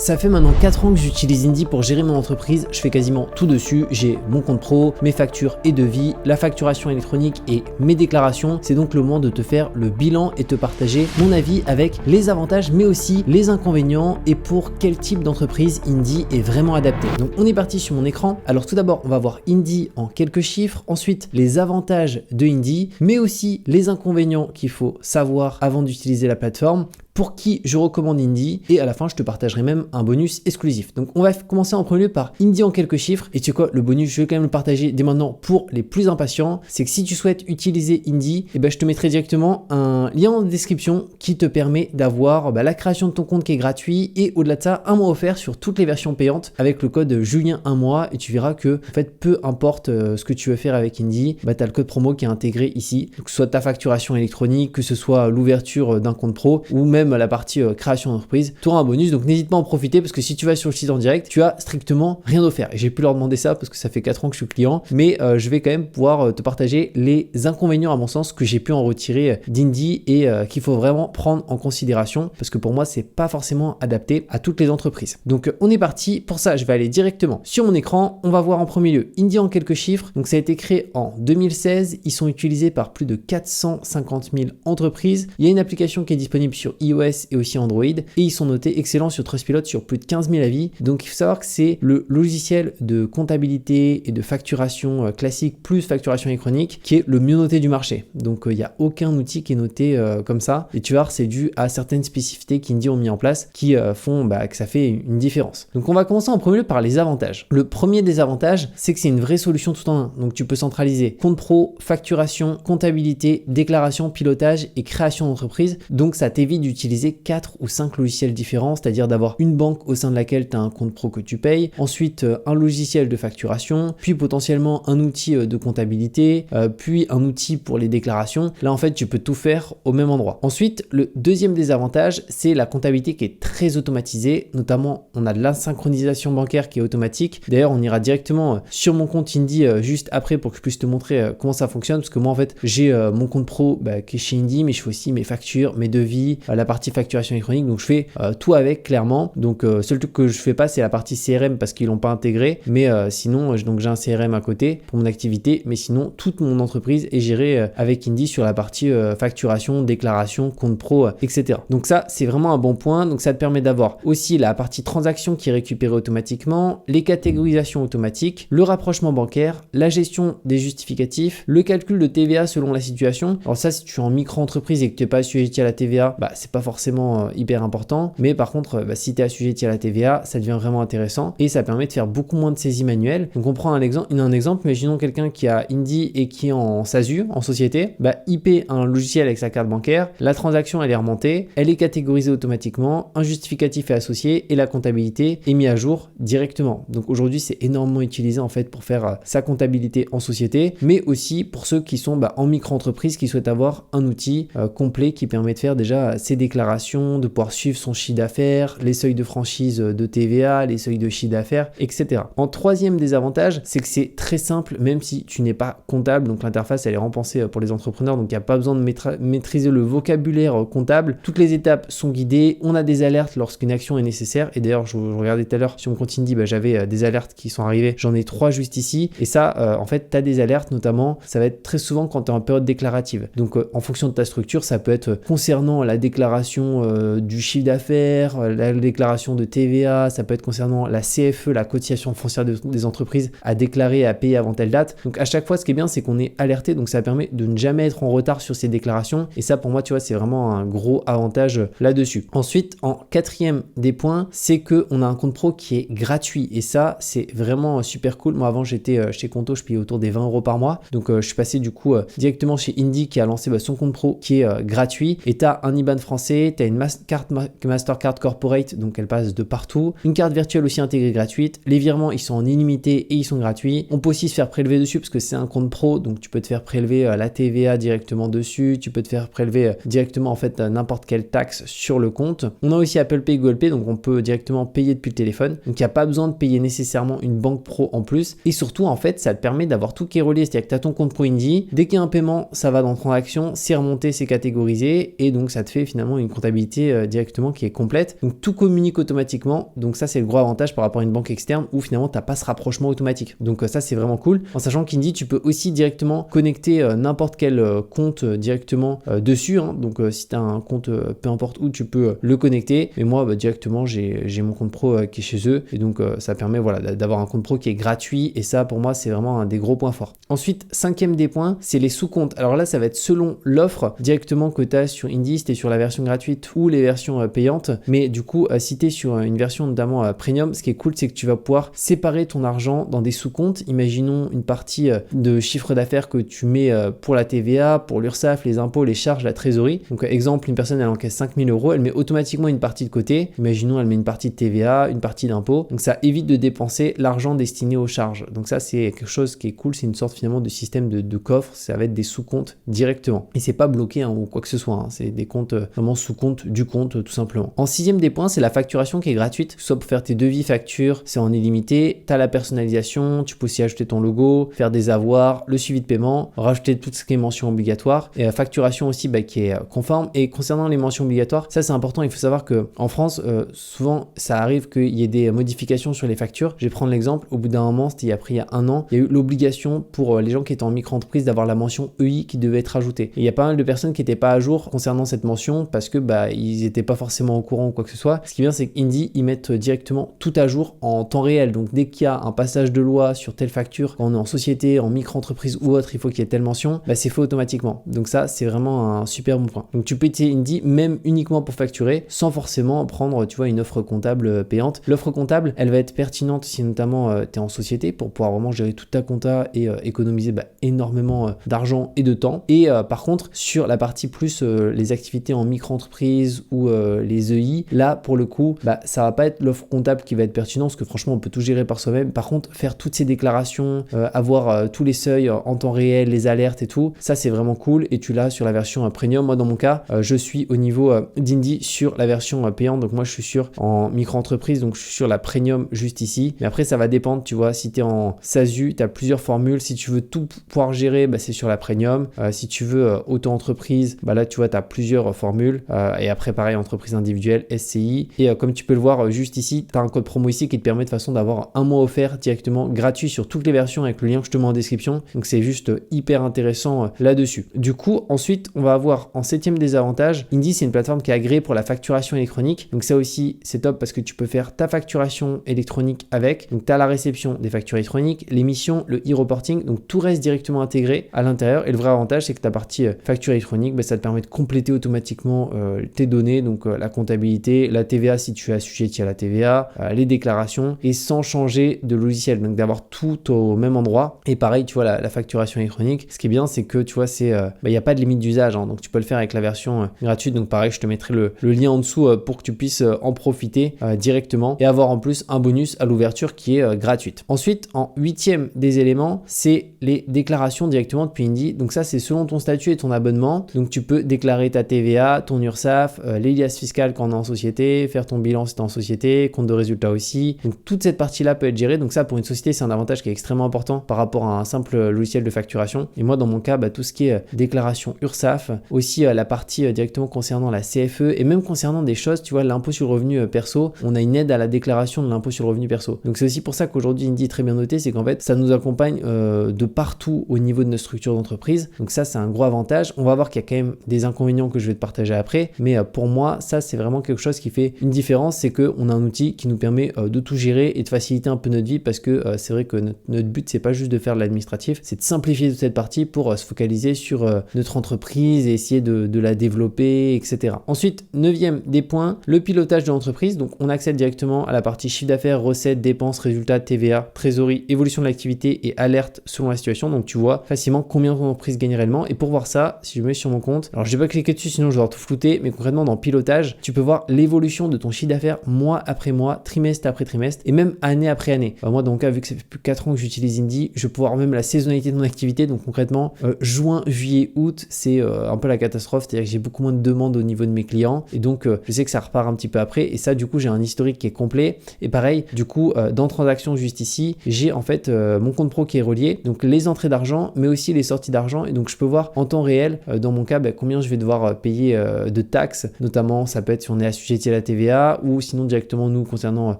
Ça fait maintenant 4 ans que j'utilise Indy pour gérer mon entreprise, je fais quasiment tout dessus, j'ai mon compte pro, mes factures et devis, la facturation électronique et mes déclarations. C'est donc le moment de te faire le bilan et te partager mon avis avec les avantages mais aussi les inconvénients et pour quel type d'entreprise Indy est vraiment adapté. Donc on est parti sur mon écran. Alors tout d'abord on va voir Indy en quelques chiffres, ensuite les avantages de Indy mais aussi les inconvénients qu'il faut savoir avant d'utiliser la plateforme, pour qui je recommande Indy et à la fin je te partagerai même un bonus exclusif. Donc on va commencer en premier lieu par Indy en quelques chiffres et tu sais quoi, le bonus je vais quand même le partager dès maintenant pour les plus impatients, c'est que si tu souhaites utiliser Indy, je te mettrai directement un lien en description qui te permet d'avoir la création de ton compte qui est gratuit et au-delà de ça un mois offert sur toutes les versions payantes avec le code Julien 1 mois et tu verras que en fait peu importe ce que tu veux faire avec Indy, tu as le code promo qui est intégré ici, que ce soit ta facturation électronique, que ce soit l'ouverture d'un compte pro ou même la partie création d'entreprise, tu auras un bonus, donc n'hésite pas à en profiter parce que si tu vas sur le site en direct, tu as strictement rien offert. Et j'ai pu leur demander ça parce que ça fait 4 ans que je suis client, mais je vais quand même pouvoir te partager les inconvénients à mon sens que j'ai pu en retirer d'Indy et qu'il faut vraiment prendre en considération parce que pour moi c'est pas forcément adapté à toutes les entreprises. Donc on est parti, pour ça je vais aller directement sur mon écran, on va voir en premier lieu Indy en quelques chiffres. Donc ça a été créé en 2016, ils sont utilisés par plus de 450 000 entreprises, il y a une application qui est disponible sur iOS et aussi Android et ils sont notés excellents sur Trustpilot sur plus de 15 000 avis. Donc il faut savoir que c'est le logiciel de comptabilité et de facturation classique plus facturation électronique qui est le mieux noté du marché. Donc il n'y a aucun outil qui est noté comme ça et tu vois c'est dû à certaines spécificités qu'Indy ont mis en place qui font que ça fait une différence. Donc on va commencer en premier lieu par les avantages. Le premier des avantages c'est que c'est une vraie solution tout en un. Donc tu peux centraliser compte pro, facturation, comptabilité, déclaration, pilotage et création d'entreprise. Donc ça t'évite d'utiliser 4 ou 5 logiciels différents, c'est-à-dire d'avoir une banque au sein de laquelle tu as un compte pro que tu payes, ensuite un logiciel de facturation, puis potentiellement un outil de comptabilité, puis un outil pour les déclarations. Là en fait tu peux tout faire au même endroit. Ensuite le deuxième désavantage c'est la comptabilité qui est très automatisée, notamment on a de l'insynchronisation bancaire qui est automatique. D'ailleurs on ira directement sur mon compte Indy juste après pour que je puisse te montrer comment ça fonctionne parce que moi en fait j'ai mon compte pro qui est chez Indy mais je fais aussi mes factures, mes devis, la partie facturation électronique, donc je fais tout avec clairement. Donc seul truc que je fais pas c'est la partie CRM parce qu'ils l'ont pas intégré, mais sinon donc j'ai un CRM à côté pour mon activité, mais sinon toute mon entreprise est gérée avec Indy sur la partie facturation, déclaration, compte pro, etc. Donc ça c'est vraiment un bon point. Donc ça te permet d'avoir aussi la partie transaction qui est récupérée automatiquement, les catégorisations automatiques, le rapprochement bancaire, la gestion des justificatifs, le calcul de TVA selon la situation. Alors ça si tu es en micro-entreprise et que tu n'es pas assujetti à la TVA, c'est pas forcément hyper important, mais par contre si tu es assujetti à la TVA ça devient vraiment intéressant et ça permet de faire beaucoup moins de saisies manuelles. Donc on prend un exemple, imaginons quelqu'un qui a Indy et qui est en SASU, en société, il paie un logiciel avec sa carte bancaire, la transaction elle est remontée, elle est catégorisée automatiquement, un justificatif est associé et la comptabilité est mise à jour directement. Donc aujourd'hui c'est énormément utilisé en fait pour faire sa comptabilité en société, mais aussi pour ceux qui sont en micro-entreprise qui souhaitent avoir un outil complet qui permet de faire déjà ses déclarations, de pouvoir suivre son chiffre d'affaires, les seuils de franchise de TVA, les seuils de chiffre d'affaires, etc. En troisième désavantage, c'est que c'est très simple, même si tu n'es pas comptable, donc l'interface elle est repensée pour les entrepreneurs, donc il n'y a pas besoin de maîtriser le vocabulaire comptable. Toutes les étapes sont guidées, on a des alertes lorsqu'une action est nécessaire, et d'ailleurs je regardais tout à l'heure sur mon compte Indy, j'avais des alertes qui sont arrivées, j'en ai 3 juste ici, et ça en fait tu as des alertes notamment, ça va être très souvent quand tu es en période déclarative. Donc en fonction de ta structure, ça peut être concernant la déclaration du chiffre d'affaires, la déclaration de TVA, ça peut être concernant la CFE, la cotisation foncière des entreprises à déclarer et à payer avant telle date. Donc à chaque fois ce qui est bien c'est qu'on est alerté, donc ça permet de ne jamais être en retard sur ces déclarations et ça pour moi tu vois c'est vraiment un gros avantage là-dessus. Ensuite en quatrième des points c'est que on a un compte pro qui est gratuit et ça c'est vraiment super cool. Moi avant j'étais chez Conto, je payais autour des 20 € par mois, donc je suis passé du coup directement chez Indy qui a lancé son compte pro qui est gratuit et tu as un IBAN français, tu as une carte Mastercard Corporate, donc elle passe de partout, une carte virtuelle aussi intégrée gratuite, les virements ils sont en illimité et ils sont gratuits, on peut aussi se faire prélever dessus parce que c'est un compte pro, donc tu peux te faire prélever la TVA directement dessus, tu peux te faire prélever directement en fait n'importe quelle taxe sur le compte. On a aussi Apple Pay, Google Pay, donc on peut directement payer depuis le téléphone, donc il n'y a pas besoin de payer nécessairement une banque pro en plus et surtout en fait ça te permet d'avoir tout qui est relié, c'est-à-dire que tu as ton compte pro Indy, dès qu'il y a un paiement ça va dans transaction, c'est remonté, c'est catégorisé et donc ça te fait finalement vraiment une comptabilité directement qui est complète. Donc tout communique automatiquement. Donc ça, c'est le gros avantage par rapport à une banque externe où finalement tu n'as pas ce rapprochement automatique. Donc ça, c'est vraiment cool. En sachant qu'Indy, tu peux aussi directement connecter n'importe quel compte directement dessus. Hein. Donc si tu as un compte peu importe où, tu peux le connecter. Mais moi, directement, j'ai mon compte pro qui est chez eux. Et donc ça permet d'avoir un compte pro qui est gratuit. Et ça, pour moi, c'est vraiment un des gros points forts. Ensuite, cinquième des points, c'est les sous-comptes. Alors là, ça va être selon l'offre directement que tu as sur Indy, si tu es sur la version gratuite ou les versions payantes. Mais du coup, si tu es sur une version notamment premium, ce qui est cool, c'est que tu vas pouvoir séparer ton argent dans des sous-comptes. Imaginons une partie de chiffre d'affaires que tu mets pour la TVA, pour l'URSSAF, les impôts, les charges, la trésorerie. Donc exemple, une personne elle encaisse 5 000 €, elle met automatiquement une partie de côté. Imaginons, elle met une partie de TVA, une partie d'impôts. Donc ça évite de dépenser l'argent destiné aux charges. Donc ça, c'est quelque chose qui est cool. C'est une sorte finalement de système de coffre. Ça va être des sous-comptes directement. Et c'est pas bloqué ou quoi que ce soit. C'est des comptes vraiment sous-comptes du compte tout simplement. En sixième des points, c'est la facturation qui est gratuite. Soit pour faire tes devis factures, c'est en illimité. Tu as la personnalisation. Tu peux aussi ajouter ton logo, faire des avoirs, le suivi de paiement, rajouter tout ce qui est mention obligatoire. Et la facturation aussi qui est conforme. Et concernant les mentions obligatoires, ça c'est important. Il faut savoir qu'en France, souvent, ça arrive qu'il y ait des modifications sur les factures. Je vais prendre l'exemple. Au bout d'un moment, c'était il y a un an, il y a eu l'obligation pour les gens qui étaient en micro-entreprise d'avoir la mention EI qui devait être ajoutée. Et il y a pas mal de personnes qui n'étaient pas à jour concernant cette mention parce que ils n'étaient pas forcément au courant ou quoi que ce soit. Ce qui est bien, c'est qu'Indy, ils mettent directement tout à jour en temps réel. Donc dès qu'il y a un passage de loi sur telle facture, quand on est en société, en micro-entreprise ou autre, il faut qu'il y ait telle mention, c'est fait automatiquement. Donc ça, c'est vraiment un super bon point. Donc tu peux utiliser Indy même uniquement pour facturer sans forcément prendre, une offre comptable payante. L'offre comptable, elle va être pertinente si notamment tu es en société pour pouvoir vraiment gérer toute ta compta et économiser énormément d'argent et de temps. Et par contre, sur la partie plus les activités en micro-entreprise ou les EI, là pour le coup, ça va pas être l'offre comptable qui va être pertinente parce que franchement, on peut tout gérer par soi-même. Par contre, faire toutes ces déclarations, avoir tous les seuils en temps réel, les alertes et tout, ça c'est vraiment cool et tu l'as sur la version premium. Moi dans mon cas, je suis au niveau d'Indy sur la version payante, donc moi je suis sur en micro-entreprise, donc je suis sur la premium juste ici. Mais après ça va dépendre, si tu es en SASU, tu as plusieurs formules. Si tu veux tout pouvoir gérer, c'est sur la premium. Si tu veux auto-entreprise, là tu as plusieurs formules. Et après pareil, entreprise individuelle, SCI. Et comme tu peux le voir juste ici, tu as un code promo ici qui te permet de façon d'avoir un mois offert directement gratuit sur toutes les versions avec le lien que je te mets en description. Donc c'est juste hyper intéressant là-dessus. Du coup, ensuite, on va avoir en septième désavantage, Indy c'est une plateforme qui est agréée pour la facturation électronique. Donc ça aussi, c'est top parce que tu peux faire ta facturation électronique avec. Donc tu as la réception des factures électroniques, l'émission, le e-reporting. Donc tout reste directement intégré à l'intérieur. Et le vrai avantage, c'est que ta partie facture électronique, ça te permet de compléter automatiquement tes données. Donc la comptabilité, la TVA si tu es assujetti à la TVA, les déclarations et sans changer de logiciel. Donc d'avoir tout au même endroit. Et pareil, la facturation électronique. Ce qui est bien, c'est que il n'y a pas de limite d'usage. Donc tu peux le faire avec la version gratuite. Donc pareil, je te mettrai le lien en dessous pour que tu puisses en profiter directement et avoir en plus un bonus à l'ouverture qui est gratuite. Ensuite, en huitième des éléments, c'est les déclarations directement depuis Indy. Donc ça, c'est selon ton statut et ton abonnement. Donc tu peux déclarer ta TVA, ton URSSAF, les liasses fiscales quand on est en société, faire ton bilan si tu es en société, compte de résultats aussi. Donc toute cette partie-là peut être gérée. Donc ça, pour une société, c'est un avantage qui est extrêmement important par rapport à un simple logiciel de facturation. Et moi, dans mon cas, tout ce qui est déclaration URSSAF, aussi la partie directement concernant la CFE et même concernant des choses, l'impôt sur le revenu perso, on a une aide à la déclaration de l'impôt sur le revenu perso. Donc c'est aussi pour ça qu'aujourd'hui Indy est très bien noté, c'est qu'en fait ça nous accompagne de partout au niveau de notre structure d'entreprise. Donc ça c'est un gros avantage. On va voir qu'il y a quand même des inconvénients que je vais te partager après, mais pour moi ça c'est vraiment quelque chose qui fait une différence, c'est qu'on a un outil qui nous permet de tout gérer et de faciliter un peu notre vie parce que c'est vrai que notre but c'est pas juste de faire de l'administratif, c'est de simplifier toute cette partie pour se focaliser sur notre entreprise et essayer de la développer, etc. Ensuite, neuvième des points, le pilotage de l'entreprise. Donc on accède directement à la partie chiffre d'affaires, recettes, dépenses, résultats, TVA, trésorerie, évolution de l'activité et alerte selon la situation. Donc tu vois facilement combien ton entreprise gagne réellement. Et pour voir ça, si je me mets sur mon compte, alors je vais pas cliquer dessus sinon je vais avoir tout flouter, mais concrètement dans pilotage, tu peux voir l'évolution de ton chiffre d'affaires mois après mois, trimestre après trimestre et même année après année. Moi dans mon cas, vu que ça fait plus de 4 ans que j'utilise Indy, je peux voir même la saisonnalité de mon activité. Donc concrètement, juin, juillet, août, c'est un peu la catastrophe, c'est-à-dire que j'ai beaucoup moins de demandes au niveau de mes clients et donc je sais que ça repart un petit peu après et ça du coup j'ai un historique qui est complet. Et pareil, du coup dans transactions juste ici, j'ai en fait mon compte pro qui est relié, donc les entrées d'argent mais aussi les sorties d'argent et donc je peux voir en temps réel dans mon cas combien je vais devoir payer de taxes, notamment ça peut être si on est assujetti à la TVA ou sinon directement nous concernant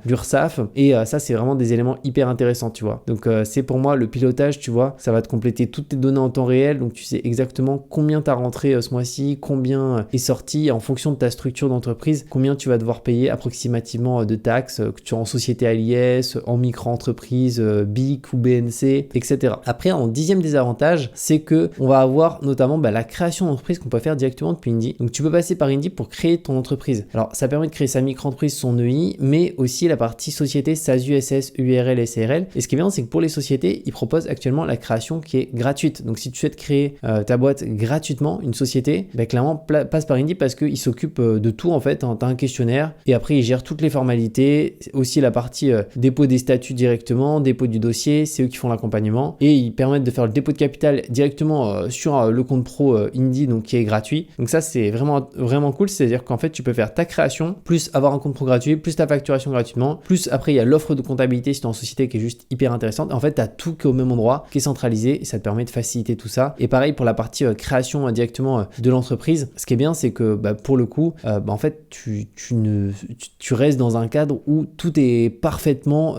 l'URSSAF. Et ça, c'est vraiment des éléments hyper intéressants, tu vois. Donc c'est pour moi le pilotage, tu vois, ça va te compléter toutes tes données en temps réel, donc tu sais exactement combien tu as rentré ce mois-ci, combien est sorti, en fonction de ta structure d'entreprise, combien tu vas devoir payer approximativement de taxes, que tu es en société à l'IS, en micro-entreprise, BIC ou BNC, etc. Après, en 10e désavantage, c'est que on va avoir notamment la création d'entreprise qu'on peut faire directement depuis Indy. Donc tu peux passer par Indy pour créer ton entreprise. Alors ça permet de créer sa micro-entreprise, son EI, mais aussi la partie société, SASU, SS, URL et CRL. Et ce qui est bien, c'est que pour les sociétés, ils proposent actuellement la création qui est gratuite. Donc si tu souhaites créer ta boîte gratuitement, une société, clairement passe par Indy parce qu'ils s'occupent de tout en fait. Tu as un questionnaire et après ils gèrent toutes les formalités, aussi la partie dépôt des statuts directement, dépôt du dossier, c'est eux qui font l'accompagnement et ils permettent de faire le dépôt de capital directement sur le compte pro Indy, donc qui est gratuit. Donc ça c'est vraiment cool, c'est-à-dire qu'en fait tu peux faire ta création, plus avoir un compte pro gratuit, plus ta facturation gratuitement, plus après il y a l'offre de comptabilité si tu es en société qui est juste hyper intéressante. En fait tu as tout qui est au même endroit, qui est centralisé et ça te permet de faciliter tout ça. Et pareil pour la partie création directement de l'entreprise, ce qui est bien c'est que pour le coup en fait tu restes dans un cadre où tout est parfaitement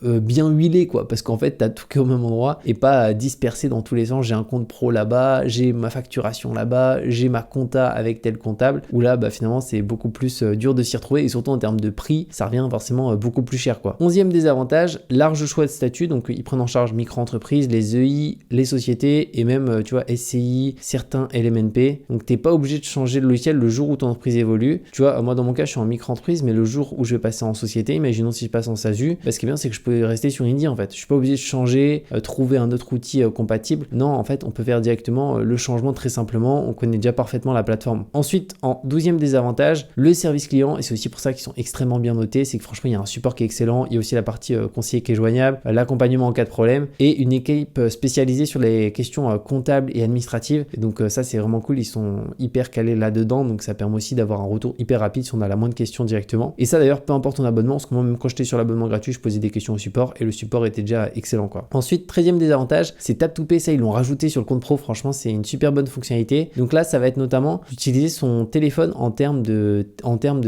bien huilé quoi, parce qu'en fait tu as tout qui est au même endroit et pas dispersé dans tous les sens. J'ai un compte pro là-bas, j'ai ma facturation là-bas, j'ai ma compta avec tel comptable, où là finalement c'est beaucoup plus dur de s'y retrouver et surtout en termes de prix ça revient forcément beaucoup plus cher quoi. 11e désavantage, large choix de statut, donc ils prennent en charge micro-entreprises, les EI, les sociétés et même tu vois SCI, certains LMNP, donc t'es pas obligé de changer de logiciel le jour où ton entreprise évolue. Tu vois, moi dans mon cas je suis en micro-entreprise, mais le jour où je vais passer en société, imaginons si je passe en SASU, ce qui est bien c'est que je peux rester sur Indy en fait, je suis pas obligé de changer, trouver un autre outil compatible. Non, en fait on peut faire directement le changement très simplement, on connaît déjà parfaitement la plateforme. Ensuite, en 12e désavantage, le service client, et c'est aussi pour ça qu'ils sont extrêmement bien notés, c'est que franchement il y a un support qui est excellent, il y a aussi la partie conseiller qui est joignable, l'accompagnement en cas de problème et une équipe spécialisée sur les questions comptables et administratives. Et donc ça c'est vraiment cool, ils sont hyper calés là-dedans, donc ça permet aussi d'avoir un retour hyper rapide si on a la moindre question directement. Et ça d'ailleurs peu importe ton abonnement, parce que moi même quand j'étais sur l'abonnement gratuit je posais des questions au support et le support était déjà excellent quoi. Ensuite, 13e désavantage, c'est Tap to Pay, ça ils l'ont rajouté sur le compte pro, franchement c'est une super bonne fonctionnalité. Donc là ça va être notamment utiliser son téléphone en termes de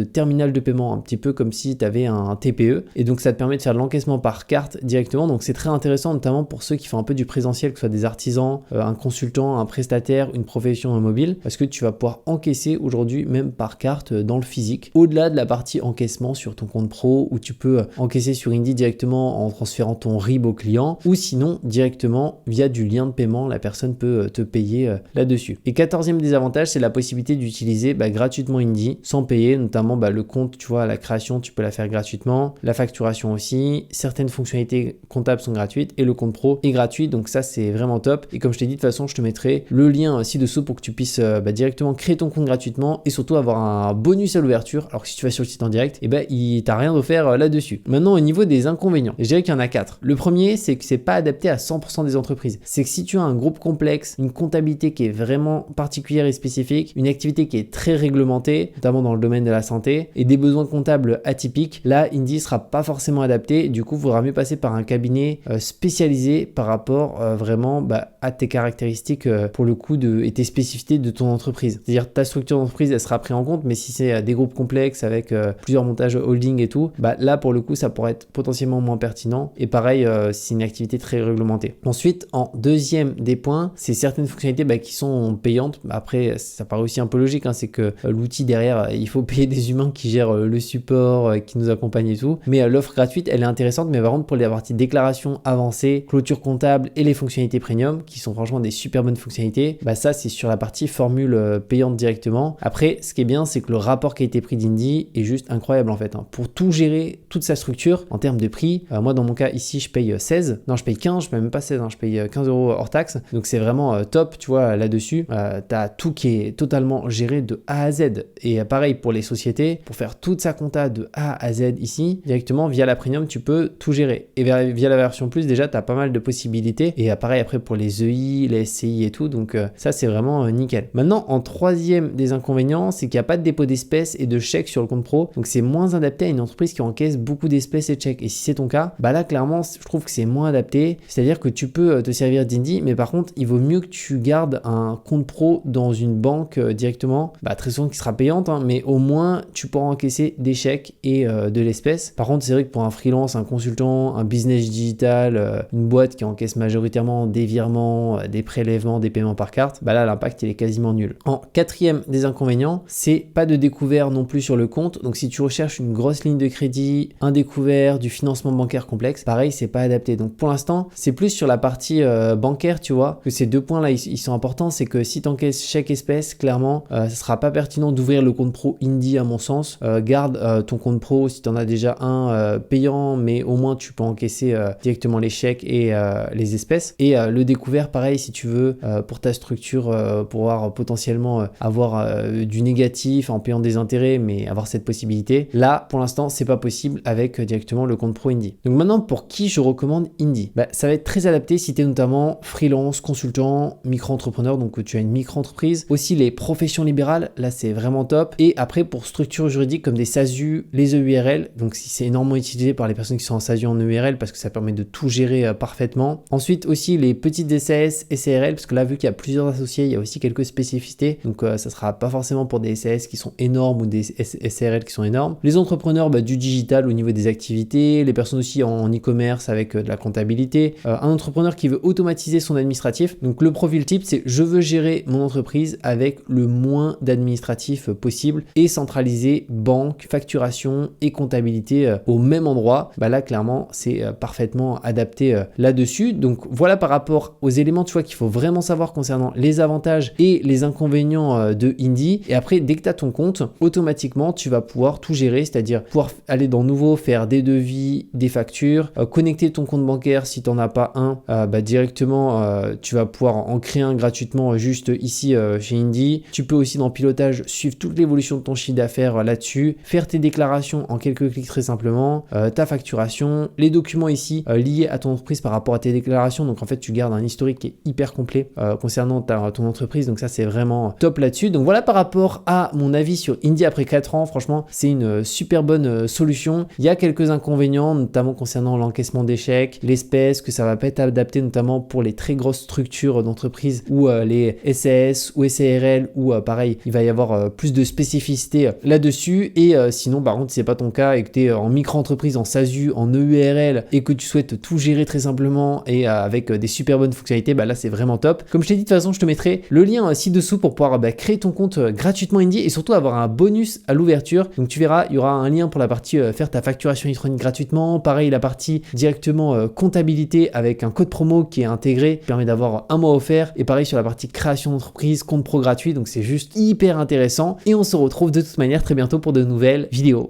terminal de paiement, un petit peu comme si tu avais un TPE, et donc ça te permet de faire de l'encaissement par carte directement, donc c'est très intéressant notamment pour ceux qui font un peu du présentiel, que ce soit des artisans, un consultant, un prestataire, une profession mobile, parce que tu vas pouvoir encaisser aujourd'hui même par carte dans le physique, au-delà de la partie encaissement sur ton compte pro où tu peux encaisser sur Indy directement en transférant ton RIB au client, ou sinon directement via du lien de paiement, la personne peut te payer là-dessus. Et 14e désavantage, c'est la possibilité d'utiliser gratuitement Indy sans payer, notamment le compte, tu vois, la création tu peux la faire gratuitement, la facturation aussi, certaines fonctionnalités comptables sont gratuites et le compte pro est gratuit, donc ça c'est vraiment top. Et comme je t'ai dit, de toute façon je te mettrai le lien ci-dessous pour que tu puisses directement créer ton compte gratuitement et surtout avoir un bonus à l'ouverture, alors que si tu vas sur le site en direct, il t'a rien offert là-dessus. Maintenant au niveau des inconvénients, je dirais qu'il y en a 4. Le premier, c'est que c'est pas adapté à 100% des entreprises. C'est que si tu as un groupe complexe, une comptabilité qui est vraiment particulière et spécifique, une activité qui est très réglementée, notamment dans le domaine de la santé, et des besoins comptables atypiques, là Indy sera pas forcément adapté. Du coup il faudra mieux passer par un cabinet spécialisé par rapport vraiment à tes caractéristiques pour le coup et tes spécificités de ton entreprise. C'est-à-dire ta structure d'entreprise elle sera prise en compte, mais si c'est des groupes complexes avec plusieurs montages holding et tout, là pour le coup ça pourrait être potentiellement moins pertinent. Et pareil c'est une activité très réglementée. Ensuite, en deuxième des points, c'est certaines fonctionnalités qui sont payantes. Après ça paraît aussi un peu logique, c'est que l'outil derrière il faut payer des humains qui gèrent le support, qui nous accompagnent et tout, mais l'offre gratuite elle est intéressante, mais par contre pour les parties déclaration avancée, clôture comptable et les fonctionnalités premium qui sont franchement des super bonnes fonctionnalités, ça c'est sur la partie formule payante directement. Après ce qui est bien c'est que le rapport qualité-prix d'Indy est juste incroyable en fait, pour tout gérer, toute sa structure en termes de prix. Moi dans mon cas ici je paye 16, non je paye 15, je paye même pas 16, je paye 15 € hors taxe, donc c'est vraiment top, tu vois, là-dessus t'as tout qui est totalement géré de A à Z. Et pareil pour les sociétés, pour faire toute sa compta de A à Z ici, directement via la premium tu peux tout gérer, et via la version plus déjà t'as pas mal de possibilités, et pareil après pour les EI, les SCI et tout, donc ça c'est vraiment nickel. Maintenant en troisième des inconvénients, c'est qu'il n'y a pas de dépôt d'espèces et de chèques sur le compte pro, donc c'est moins adapté à une entreprise qui encaisse beaucoup d'espèces et de chèques. Et si c'est ton cas, là clairement je trouve que c'est moins adapté, c'est-à-dire que tu peux te servir d'Indy, mais par contre il vaut mieux que tu gardes un compte pro dans une banque directement directement, très souvent qui sera payante, hein, mais au moins tu pourras encaisser des chèques et de l'espèce. Par contre, c'est vrai que pour un freelance, un consultant, un business digital, une boîte qui encaisse majoritairement des virements, des prélèvements, des paiements par carte, là l'impact il est quasiment nul. En quatrième des inconvénients, c'est pas de découvert non plus sur le compte. Donc si tu recherches une grosse ligne de crédit, un découvert, du financement bancaire complexe, pareil, c'est pas adapté. Donc pour l'instant, c'est plus sur la partie bancaire, tu vois, que ces deux points là ils sont importants. C'est que si tu encaisses chaque espèce, clairement, ce sera pas pertinent d'ouvrir le compte pro Indie à mon sens. Garde ton compte pro si tu en as déjà un payant, mais au moins tu peux encaisser directement les chèques et les espèces. Et le découvert, pareil, si tu veux, pour ta structure, pouvoir potentiellement avoir du négatif en payant des intérêts, mais avoir cette possibilité. Là, pour l'instant, c'est pas possible avec directement le compte pro Indie. Donc maintenant, pour qui je recommande Indie? Ça va être très adapté si tu es notamment freelance, consultant, micro-entrepreneur, donc tu as une micro-entreprise. Aussi les professions libérales, là c'est vraiment top. Et après pour structures juridiques comme des SASU, les EURL, donc si c'est énormément utilisé par les personnes qui sont en SASU en EURL parce que ça permet de tout gérer parfaitement. Ensuite aussi les petites SAS, SARL, parce que là vu qu'il y a plusieurs associés, il y a aussi quelques spécificités. Donc ça sera pas forcément pour des SAS qui sont énormes ou des SARL qui sont énormes. Les entrepreneurs du digital au niveau des activités, les personnes aussi en e-commerce avec de la comptabilité, un entrepreneur qui veut automatiser son administratif. Donc le profil type c'est je veux gérer mon entreprise avec le moins d'administratif possible et centraliser banque, facturation et comptabilité au même endroit. Là clairement c'est parfaitement adapté là-dessus. Donc voilà par rapport aux éléments tu vois qu'il faut vraiment savoir concernant les avantages et les inconvénients de Indie. Et après dès que tu as ton compte, automatiquement tu vas pouvoir tout gérer, c'est-à-dire pouvoir aller dans nouveau, faire des devis, des factures, connecter ton compte bancaire si tu n'en as pas un, directement tu vas pouvoir en créer un gratuitement juste ici chez Indie. Tu peux aussi dans pilotage suivre toute l'évolution de ton chiffre d'affaires là-dessus, faire tes déclarations en quelques clics très simplement, ta facturation, les documents ici liés à ton entreprise par rapport à tes déclarations. Donc en fait tu gardes un historique qui est hyper complet concernant ton entreprise, donc ça c'est vraiment top là-dessus. Donc voilà par rapport à mon avis sur Indie après 4 ans, franchement c'est une super bonne solution. Il y a quelques inconvénients notamment concernant l'encaissement des chèques, l'espèce, que ça va pas être adapté notamment pour les très grosses structures d'entreprise ou les SAS ou SARL où pareil il va y avoir plus de spécificité là-dessus. Et sinon par contre si c'est pas ton cas et que tu es en micro-entreprise, en SASU, en EURL et que tu souhaites tout gérer très simplement et avec des super bonnes fonctionnalités, là c'est vraiment top. Comme je t'ai dit de toute façon je te mettrai le lien ci-dessous pour pouvoir créer ton compte gratuitement Indie et surtout avoir un bonus à l'ouverture. Donc tu verras il y aura un lien pour la partie faire ta facturation électronique gratuitement, pareil la partie directement comptabilité avec un code promo qui est intégré qui permet d'avoir un mois offert, et pareil sur la partie création d'entreprise, compte pro gratuit. Donc c'est juste hyper intéressant et on se retrouve de toute manière très bientôt pour de nouvelles vidéos.